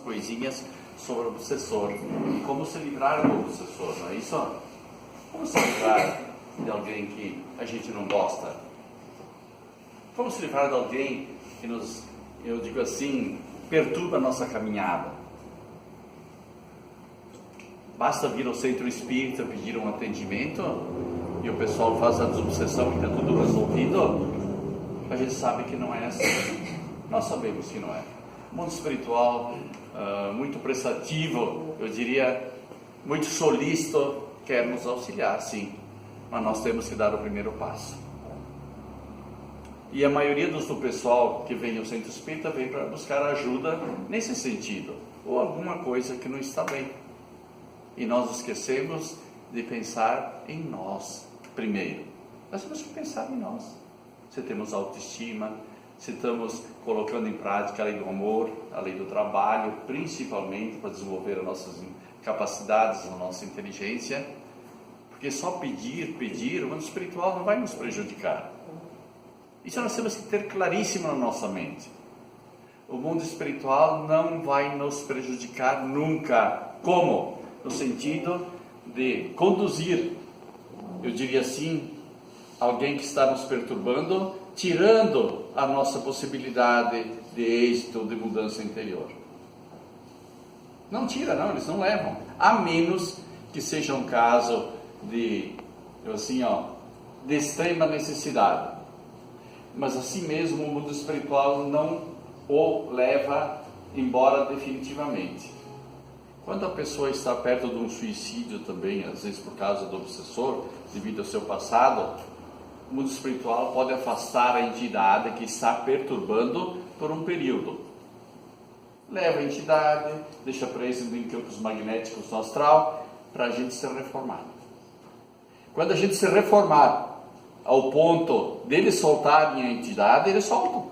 coisinhas sobre o obsessor e como se livrar do obsessor, não é isso? Como se livrar de alguém que a gente não gosta? Como se livrar de alguém que nos, eu digo assim, perturba a nossa caminhada? Basta vir ao centro espírita pedir um atendimento e o pessoal faz a desobsessão e está tudo resolvido? A gente sabe que não é assim. Nós sabemos que não é. O mundo espiritual, muito prestativo, eu diria, muito solícito, quer nos auxiliar, sim. Mas nós temos que dar o primeiro passo. E a maioria do pessoal que vem ao centro espírita vem para buscar ajuda nesse sentido, ou alguma coisa que não está bem. E nós esquecemos de pensar em nós primeiro. Nós temos que pensar em nós. Se temos autoestima, se estamos colocando em prática a lei do amor, a lei do trabalho, principalmente para desenvolver as nossas capacidades, a nossa inteligência. Porque só pedir, o mundo espiritual não vai nos prejudicar. Isso nós temos que ter claríssimo na nossa mente. O mundo espiritual não vai nos prejudicar nunca. Como? No sentido de conduzir, eu diria assim, alguém que está nos perturbando, tirando a nossa possibilidade de êxito, de mudança interior. Não tira, não, eles não levam. A menos que seja um caso de, assim, de extrema necessidade. Mas assim mesmo o mundo espiritual não o leva embora definitivamente. Quando a pessoa está perto de um suicídio também, às vezes por causa do obsessor, devido ao seu passado, o mundo espiritual pode afastar a entidade que está perturbando por um período. Leva a entidade, deixa preso em campos magnéticos no astral, para a gente se reformar. Quando a gente se reformar ao ponto dele soltarem a entidade, eles soltam.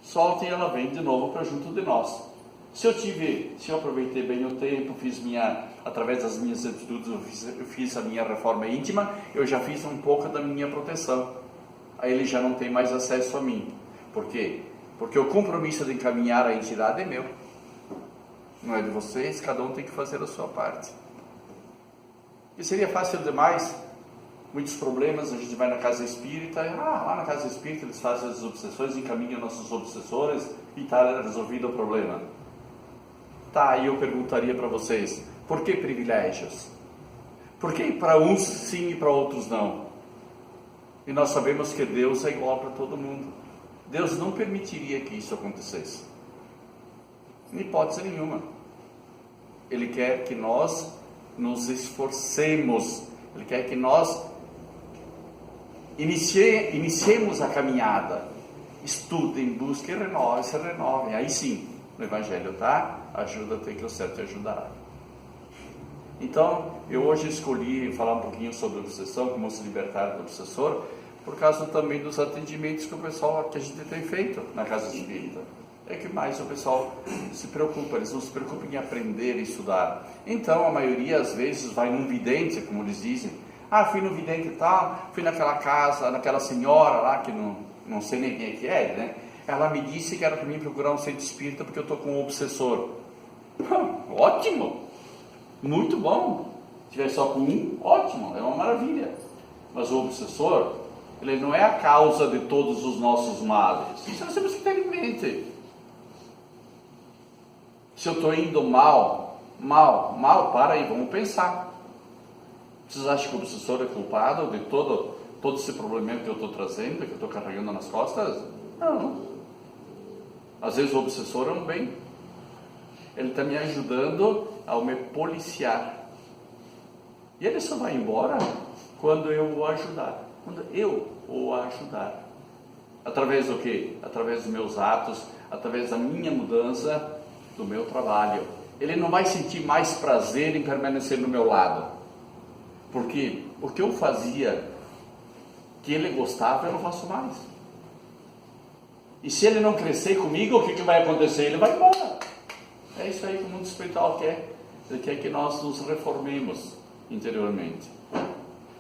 Soltam e ela vem de novo para junto de nós. Se eu aproveitei bem o tempo, através das minhas atitudes, eu fiz a minha reforma íntima, eu já fiz um pouco da minha proteção. Aí ele já não tem mais acesso a mim. Por quê? Porque o compromisso de encaminhar a entidade é meu. Não é de vocês, cada um tem que fazer a sua parte. E seria fácil demais, muitos problemas, a gente vai na casa espírita, lá na casa espírita eles fazem as obsessões, encaminham nossos obsessores e está resolvido o problema. Tá, e eu perguntaria para vocês, por que privilégios? Por que para uns sim e para outros não? E nós sabemos que Deus é igual para todo mundo. Deus não permitiria que isso acontecesse. Em hipótese nenhuma. Ele quer que nós nos esforcemos. Ele quer que nós iniciemos a caminhada. Estudem, busquem, se renovem. Aí sim, no Evangelho está, ajuda tem que o certo te ajudará. Então, eu hoje escolhi falar um pouquinho sobre obsessão, como se libertar do obsessor, por causa também dos atendimentos que a gente tem feito na casa espírita. É que mais o pessoal se preocupa, eles não se preocupam em aprender e estudar. Então, a maioria, às vezes, vai num vidente, como eles dizem. Fui no vidente e tal, fui naquela casa, naquela senhora lá, que não sei nem quem é que é, né? Ela me disse que era para mim procurar um centro espírita porque eu estou com um obsessor. Ótimo! Muito bom! Se tiver só com um, ótimo, é uma maravilha. Mas o obsessor, ele não é a causa de todos os nossos males. Isso nós temos que ter em mente. Se eu estou indo mal, para aí, vamos pensar. Vocês acham que o obsessor é culpado de todo esse problema que eu estou trazendo, que eu estou carregando nas costas? Não. Às vezes o obsessor é um bem. Ele está me ajudando a me policiar. E ele só vai embora quando eu o ajudar. Quando eu o ajudar. Através do quê? Através dos meus atos, através da minha mudança, do meu trabalho. Ele não vai sentir mais prazer em permanecer do meu lado. Porque o que eu fazia, que ele gostava, eu não faço mais. E se ele não crescer comigo, o que vai acontecer? Ele vai embora. É isso aí que o mundo espiritual quer. Ele quer que nós nos reformemos interiormente.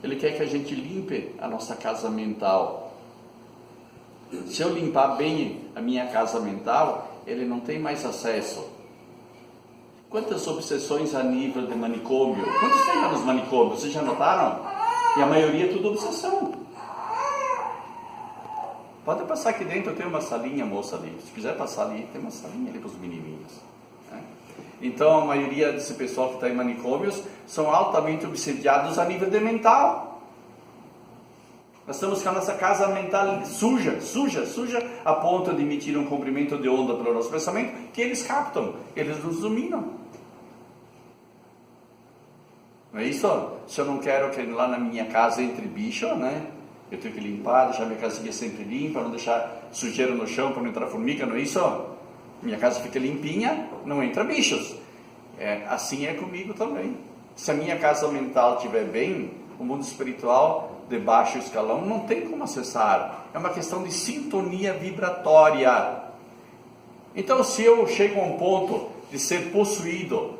Ele quer que a gente limpe a nossa casa mental. Se eu limpar bem a minha casa mental, ele não tem mais acesso Quantas obsessões a nível de manicômio? Quantos tem lá nos manicômios? Vocês já notaram? E a maioria é tudo obsessão. Pode passar aqui dentro, tem uma salinha, moça, ali. Se quiser passar ali, tem uma salinha ali para os menininhos. Né? Então, a maioria desse pessoal que está em manicômios são altamente obsediados a nível de mental. Nós estamos com a nossa casa mental suja, a ponto de emitir um comprimento de onda pelo nosso pensamento, que eles captam, eles nos dominam. Não é isso? Se eu não quero que lá na minha casa entre bicho, né? Eu tenho que limpar, deixar minha casinha sempre limpa, não deixar sujeira no chão para não entrar formiga, não é isso? Minha casa fica limpinha, não entra bichos. Assim é comigo também. Se a minha casa mental estiver bem, o mundo espiritual de baixo escalão não tem como acessar. É uma questão de sintonia vibratória. Então, se eu chego a um ponto de ser possuído,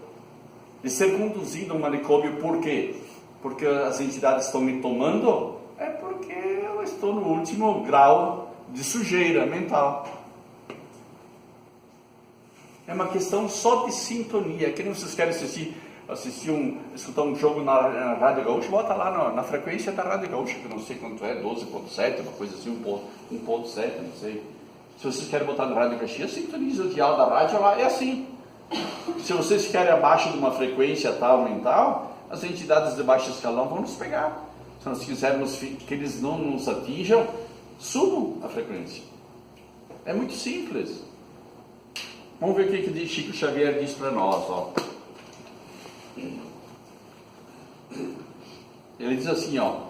de ser conduzido a um manicômio, por quê? Porque as entidades estão me tomando? É porque eu estou no último grau de sujeira mental. É uma questão só de sintonia. Que nem vocês querem escutar um jogo na Rádio Gaúcha, bota lá na frequência da Rádio Gaúcha, que eu não sei quanto é, 12.7, uma coisa assim, 1.7, não sei. Se vocês querem botar na Rádio Caxias, sintoniza o dial da rádio lá, é assim. Se vocês querem abaixo de uma frequência tal, mental, as entidades de baixo escalão vão nos pegar. Se nós quisermos que eles não nos atinjam, subam a frequência. É muito simples. Vamos ver o que Chico Xavier diz para nós, ó. Ele diz assim, ó: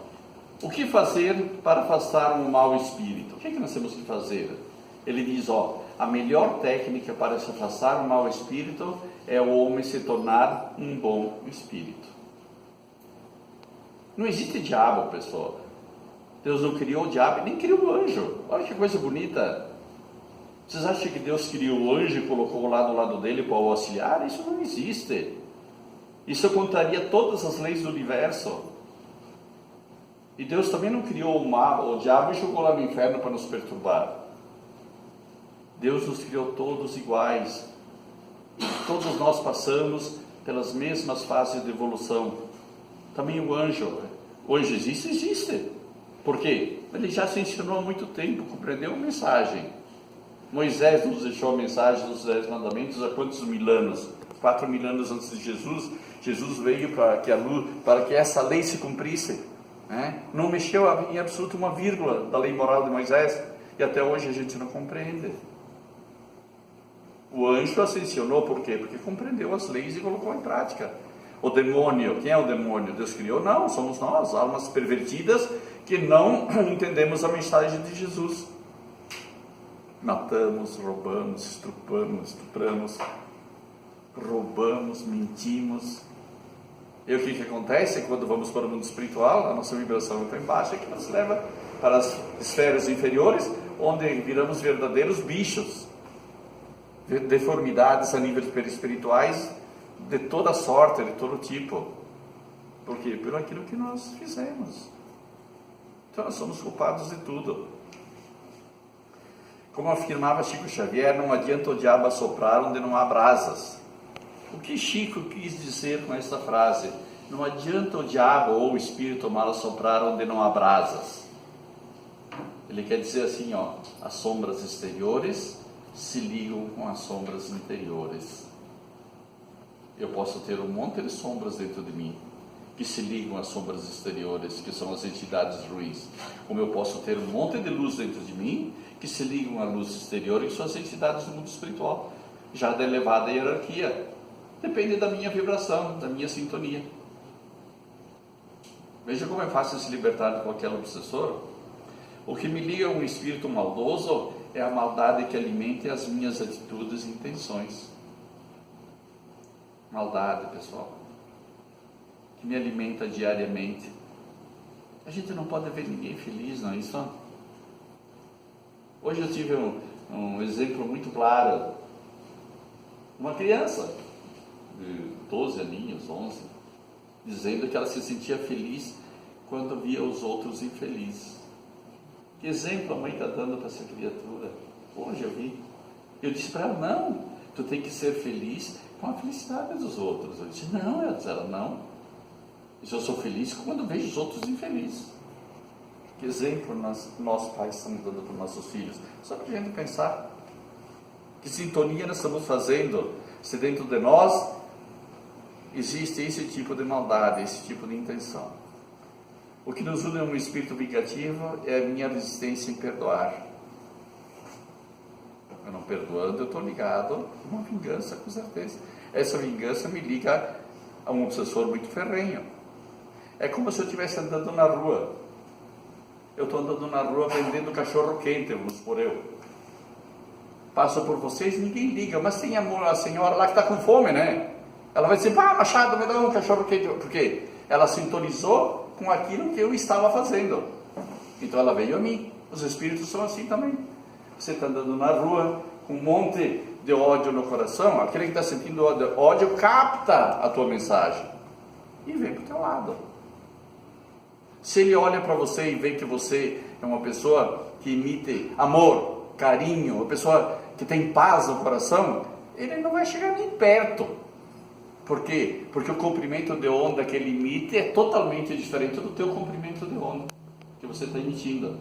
o que fazer para afastar um mau espírito? O que nós temos que fazer? Ele diz, ó: a melhor técnica para se afastar um mau espírito é o homem se tornar um bom espírito. Não existe diabo, pessoal. Deus não criou o diabo, nem criou o anjo. Olha que coisa bonita. Vocês acham que Deus criou o anjo e colocou lá do lado dele para o auxiliar? Isso não existe. Isso contaria todas as leis do universo. E Deus também não criou o diabo e jogou lá no inferno para nos perturbar. Deus nos criou todos iguais. Todos nós passamos pelas mesmas fases de evolução. Também o anjo. O anjo existe? Existe. Por quê? Ele já se ensinou há muito tempo, compreendeu a mensagem. Moisés nos deixou a mensagem dos 10 mandamentos há quantos mil anos? 4.000 anos antes de Jesus. Jesus veio para que essa lei se cumprisse. Né? Não mexeu em absoluto uma vírgula da lei moral de Moisés. E até hoje a gente não compreende. O anjo ascensionou por quê? Porque compreendeu as leis e colocou em prática. O demônio, quem é o demônio? Deus criou? Não, somos nós, almas pervertidas que não entendemos a mensagem de Jesus. Matamos, roubamos, estupramos, roubamos, mentimos. E o que acontece quando vamos para o mundo espiritual? A nossa vibração está embaixo, que nos leva para as esferas inferiores, onde viramos verdadeiros bichos. Deformidades a níveis perispirituais de toda sorte, de todo tipo. Por quê? Por aquilo que nós fizemos. Então nós somos culpados de tudo. Como afirmava Chico Xavier, não adianta o diabo assoprar onde não há brasas. O que Chico quis dizer com essa frase? Não adianta o diabo ou o espírito mal assoprar onde não há brasas. Ele quer dizer assim, ó: as sombras exteriores se ligam com as sombras interiores. Eu posso ter um monte de sombras dentro de mim que se ligam às sombras exteriores, que são as entidades ruins. Como eu posso ter um monte de luz dentro de mim que se ligam à luz exterior, que são as entidades do mundo espiritual, já da elevada hierarquia. Depende da minha vibração, da minha sintonia. Veja como é fácil se libertar de qualquer obsessor. O que me liga a um espírito maldoso é a maldade que alimenta as minhas atitudes e intenções. Maldade, pessoal, que me alimenta diariamente. A gente não pode ver ninguém feliz, não é isso? Hoje eu tive um exemplo muito claro. Uma criança de 12 aninhos, 11, dizendo que ela se sentia feliz quando via os outros infelizes. Que exemplo a mãe está dando para essa criatura? Hoje eu vi. Eu disse para ela: não, Tu tem que ser feliz com a felicidade dos outros. Eu disse, não, ela não. Eu sou feliz quando vejo os outros infelizes. Que exemplo nós pais estamos dando para os nossos filhos? Só para a gente pensar. Que sintonia nós estamos fazendo? Se dentro de nós existe esse tipo de maldade, esse tipo de intenção. O que nos une a um espírito vingativo é a minha resistência em perdoar. Eu não perdoando, eu estou ligado a uma vingança, com certeza. Essa vingança me liga a um obsessor muito ferrenho. É como se eu estivesse andando na rua. Eu estou andando na rua vendendo cachorro quente, vamos por eu. Passo por vocês, ninguém liga, mas tem a senhora lá que está com fome, né? Ela vai dizer, Machado, me dá um cachorro quente. Por quê? Ela sintonizou com aquilo que eu estava fazendo. Então ela veio a mim. Os espíritos são assim também. Você está andando na rua com um monte de ódio no coração, aquele que está sentindo ódio capta a tua mensagem e vem para o teu lado. Se ele olha para você e vê que você é uma pessoa que emite amor, carinho, uma pessoa que tem paz no coração, ele não vai chegar nem perto. Por quê? Porque o comprimento de onda que ele emite é totalmente diferente do teu comprimento de onda que você está emitindo.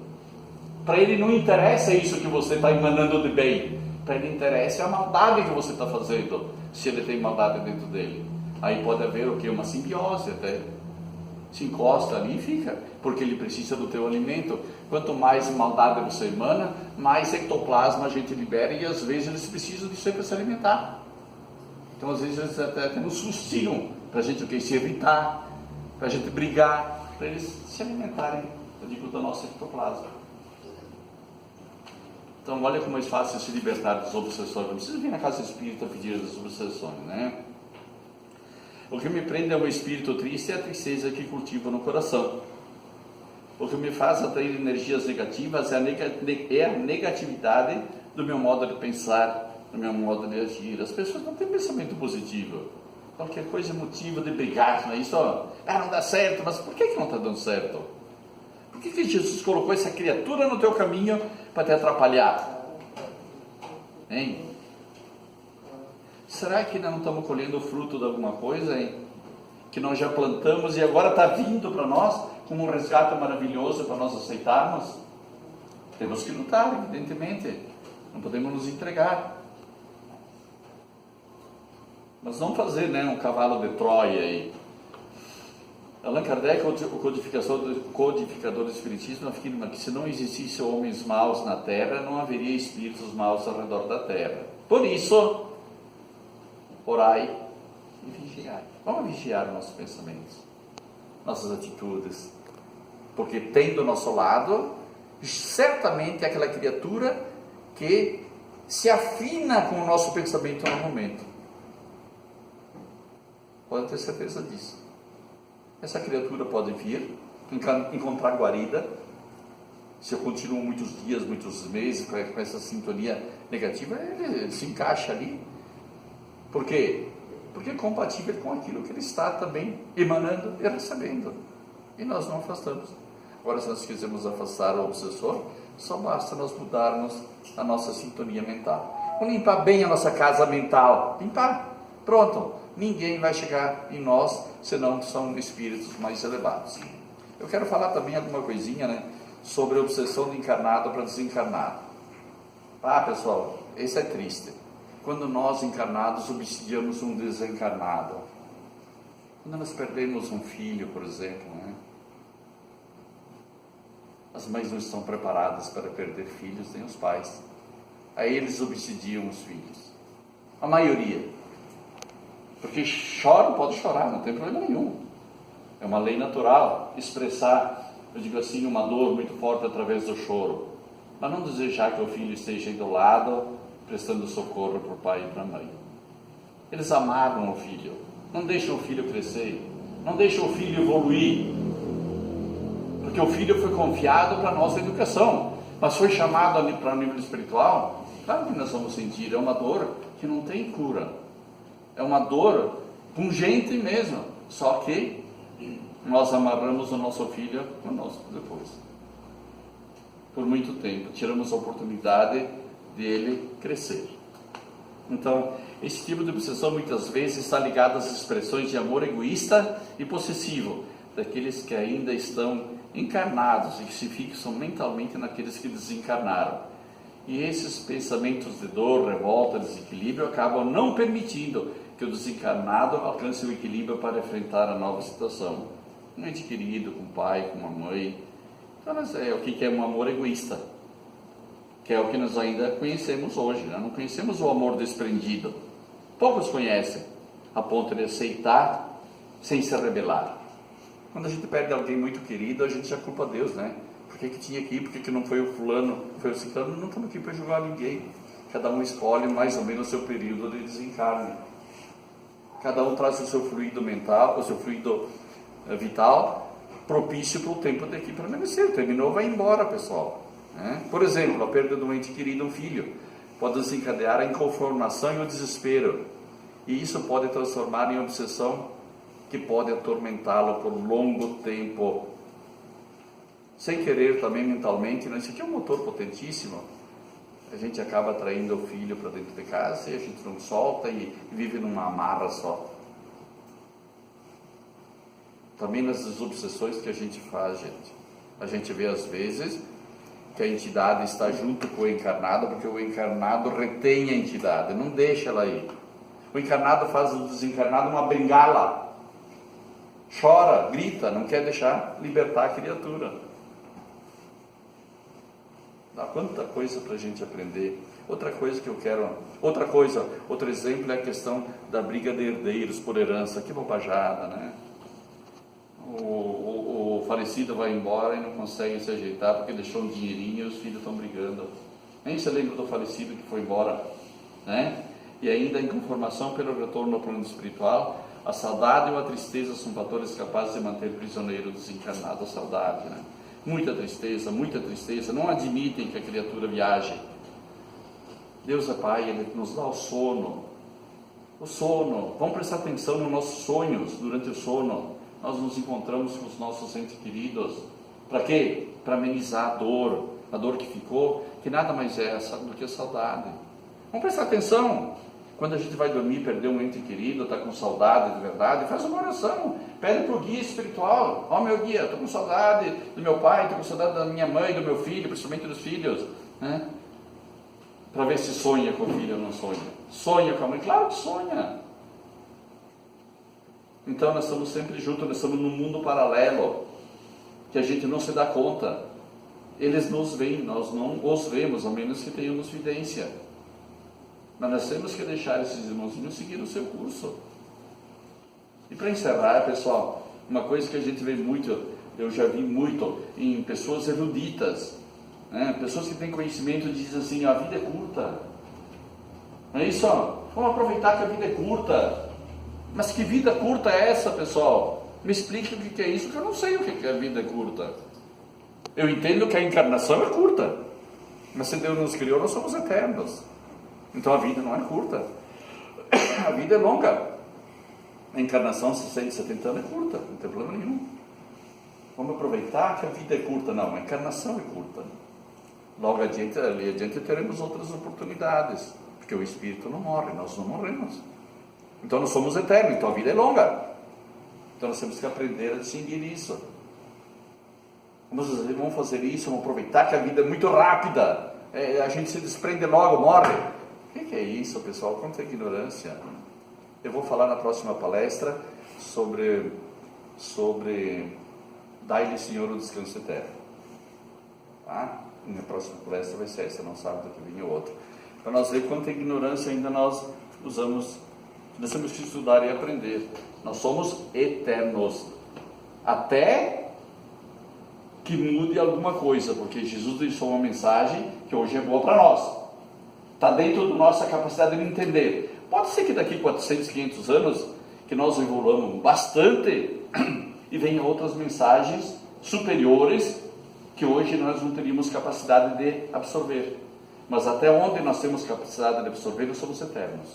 Para ele não interessa isso que você está emanando de bem. Para ele interessa a maldade que você está fazendo, se ele tem maldade dentro dele. Aí pode haver o que? Uma simbiose até. Se encosta ali e fica, porque ele precisa do teu alimento. Quanto mais maldade você emana, mais ectoplasma a gente libera e às vezes eles precisam disso aí para se alimentar. Então às vezes eles até nos sustigam para a gente o que? Se irritar, para a gente brigar, para eles se alimentarem, eu digo, do nosso ectoplasma. Então olha como é fácil se libertar dos obsessores. Não precisa vir na casa espírita pedir as obsessões, né? O que me prende ao espírito triste é a tristeza que cultivo no coração. O que me faz atrair energias negativas é a negatividade do meu modo de pensar, do meu modo de agir. As pessoas não têm pensamento positivo. Qualquer coisa é motivo de brigar, não é isso? Não dá certo, mas por que não está dando certo? Por que Jesus colocou essa criatura no teu caminho para te atrapalhar? Hein? Será que não estamos colhendo o fruto de alguma coisa, hein? Que nós já plantamos e agora está vindo para nós como um resgate maravilhoso para nós aceitarmos? Temos que lutar, evidentemente. Não podemos nos entregar. Mas não fazer, né, um cavalo de Troia aí. Allan Kardec, o codificador do Espiritismo, afirma que se não existisse homens maus na Terra, não haveria espíritos maus ao redor da Terra. Por isso, orai e vigiai. Vamos vigiar nossos pensamentos, nossas atitudes, porque tem do nosso lado certamente aquela criatura que se afina com o nosso pensamento no momento. Pode ter certeza disso. Essa criatura pode vir, encontrar guarida. Se eu continuo muitos dias, muitos meses com essa sintonia negativa, ele se encaixa ali. Por quê? Porque é compatível com aquilo que ele está também emanando e recebendo. E nós não afastamos. Agora, se nós quisermos afastar o obsessor, só basta nós mudarmos a nossa sintonia mental. Vamos limpar bem a nossa casa mental. Limpar. Pronto. Ninguém vai chegar em nós, senão são espíritos mais elevados. Eu quero falar também alguma coisinha, né, sobre a obsessão do encarnado para desencarnado. Pessoal, isso é triste. Quando nós encarnados obsidiamos um desencarnado. Quando nós perdemos um filho, por exemplo, né? As mães não estão preparadas para perder filhos, nem os pais. Aí eles obsidiam os filhos. A maioria. Porque choram, pode chorar, não tem problema nenhum. É uma lei natural expressar, eu digo assim, uma dor muito forte através do choro. Mas não desejar que o filho esteja do lado, prestando socorro para o pai e para a mãe. Eles amaram o filho, não deixam o filho crescer, não deixam o filho evoluir, porque o filho foi confiado para a nossa educação, mas foi chamado para o nível espiritual. Claro que nós vamos sentir, é uma dor que não tem cura, é uma dor pungente mesmo, só que nós amarramos o nosso filho conosco depois, por muito tempo, tiramos a oportunidade dele crescer. Então, esse tipo de obsessão muitas vezes está ligado às expressões de amor egoísta e possessivo, daqueles que ainda estão encarnados e que se fixam mentalmente naqueles que desencarnaram. E esses pensamentos de dor, revolta, desequilíbrio acabam não permitindo que o desencarnado alcance o equilíbrio para enfrentar a nova situação. Um ente querido, com o pai, com a mãe. Então, é o que é um amor egoísta, que é o que nós ainda conhecemos hoje, né? Não conhecemos o amor desprendido. Poucos conhecem, a ponto de aceitar sem se rebelar. Quando a gente perde alguém muito querido, a gente já culpa Deus, né? Por que tinha que ir? Por que não foi o fulano? Foi o ciclano? Não estamos aqui para julgar ninguém. Cada um escolhe mais ou menos o seu período de desencarne. Cada um traz o seu fluido mental, o seu fluido vital, propício para o tempo daqui permanecer. Terminou, vai embora, pessoal. Por exemplo, a perda de um ente querido, um filho, pode desencadear a inconformação e o desespero. E isso pode transformar em obsessão que pode atormentá-lo por longo tempo. Sem querer também mentalmente, isso aqui é um motor potentíssimo. A gente acaba atraindo o filho para dentro de casa e a gente não solta e vive numa amarra só. Também nas obsessões que a gente faz, gente. A gente vê às vezes que a entidade está junto com o encarnado, porque o encarnado retém a entidade, não deixa ela ir. O encarnado faz do desencarnado uma bengala. Chora, grita, não quer deixar libertar a criatura. Dá quanta coisa para a gente aprender. Outro exemplo é a questão da briga de herdeiros por herança. Que bobajada, né? O falecido vai embora e não consegue se ajeitar porque deixou um dinheirinho e os filhos estão brigando. Nem se lembra do falecido que foi embora, né? E ainda a inconformação pelo retorno ao plano espiritual, a saudade ou a tristeza são fatores capazes de manter prisioneiro o desencarnado. A saudade, né? Muita tristeza, não admitem que a criatura viaje. Deus é Pai, Ele nos dá o sono. Vamos prestar atenção nos nossos sonhos. Durante o sono, nós nos encontramos com os nossos entes queridos. Para quê? Para amenizar a dor que ficou, que nada mais é do que a saudade. Vamos prestar atenção. Quando a gente vai dormir, perdeu um ente querido, está com saudade de verdade, faz uma oração, pede para o guia espiritual: ó, meu guia, estou com saudade do meu pai, estou com saudade da minha mãe, do meu filho, principalmente dos filhos, né? Para ver se sonha com o filho ou não sonha. Sonha com a mãe? Claro que sonha. Então nós estamos sempre juntos, nós estamos num mundo paralelo, que a gente não se dá conta. Eles nos veem, nós não os vemos, a menos que tenhamos vidência. Mas nós temos que deixar esses irmãozinhos seguir o seu curso. E para encerrar, pessoal, uma coisa que a gente vê muito, eu já vi muito em pessoas eruditas, né? Pessoas que têm conhecimento dizem assim: a vida é curta. Não é isso? Vamos aproveitar que a vida é curta. Mas que vida curta é essa, pessoal? Me explique o que é isso, que eu não sei o que é a vida curta. Eu entendo que a encarnação é curta, mas se Deus nos criou, nós somos eternos. Então a vida não é curta, a vida é longa. A encarnação, 60, 70 anos é curta, não tem problema nenhum. Vamos aproveitar que a vida é curta. Não, a encarnação é curta. Logo adiante teremos outras oportunidades, porque o espírito não morre, nós não morremos. Então nós somos eternos, então a vida é longa. Então nós temos que aprender a distinguir isso. Vamos fazer isso, vamos aproveitar que a vida é muito rápida. A gente se desprende logo, morre. O que é isso, pessoal? Quanta ignorância. Eu vou falar na próxima palestra sobre Dai-lhe, Senhor, o descanso eterno. Tá? Minha próxima palestra vai ser essa, não sábado que vem o outro. Para nós ver quanta ignorância ainda nós usamos. Nós temos que estudar e aprender. Nós somos eternos. Até que mude alguma coisa, porque Jesus deixou uma mensagem que hoje é boa para nós. Está dentro da nossa capacidade de entender. Pode ser que daqui 400, 500 anos, que nós evoluamos bastante e venham outras mensagens superiores que hoje nós não teríamos capacidade de absorver. Mas até onde nós temos capacidade de absorver, nós somos eternos.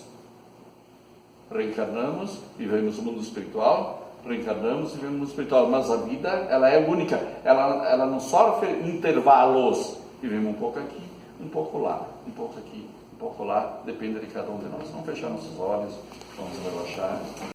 Reencarnamos, vivemos no mundo espiritual, reencarnamos e vivemos no mundo espiritual. Mas a vida, ela é única, ela não sofre intervalos. Vivemos um pouco aqui, um pouco lá, um pouco aqui, um popular, depende de cada um de nós. Vamos fechar nossos olhos, vamos relaxar.